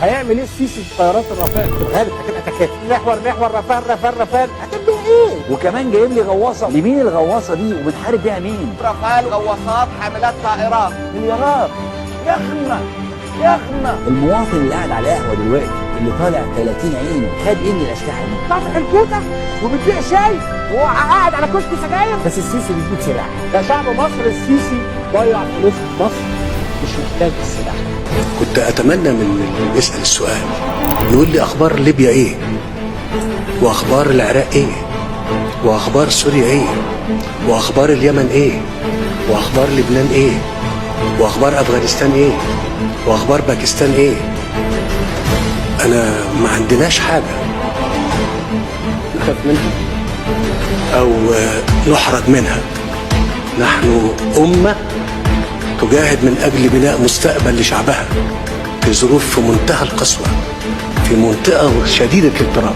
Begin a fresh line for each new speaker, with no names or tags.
هيعمل ايه السيسي في طيارات الرافال؟ في الغالب هتبقى تكاتك، محور رافال هتبقى ايه؟
وكمان جايب لي غواصه، لمين الغواصه دي وبنحارب بيها مين؟
رافال غواصات حاملات طائرات
مليارات. يخمه المواطن اللي قاعد على قهوه دلوقتي اللي طالع 30 عين خد ايه من الاسلحه دي؟
طفح الكوكه وبتبيع شاي وهو قاعد على كشك سجاير. بس السيسي بيجيب سلاح. ده شعب مصر السيسي ضيع فلوس في مصر، مش محتاج السلاح.
كنت اتمنى من اللي بيسال السؤال يقول لي اخبار ليبيا ايه؟ واخبار العراق ايه؟ واخبار سوريا ايه؟ واخبار اليمن ايه؟ واخبار لبنان ايه؟ واخبار افغانستان ايه؟ واخبار باكستان ايه؟ انا ما عندناش حاجه نخاف منها او نحرج منها. نحن امه تجاهد من اجل بناء مستقبل لشعبها في ظروف في منتهى القسوه، في منطقه شديده الاضطراب.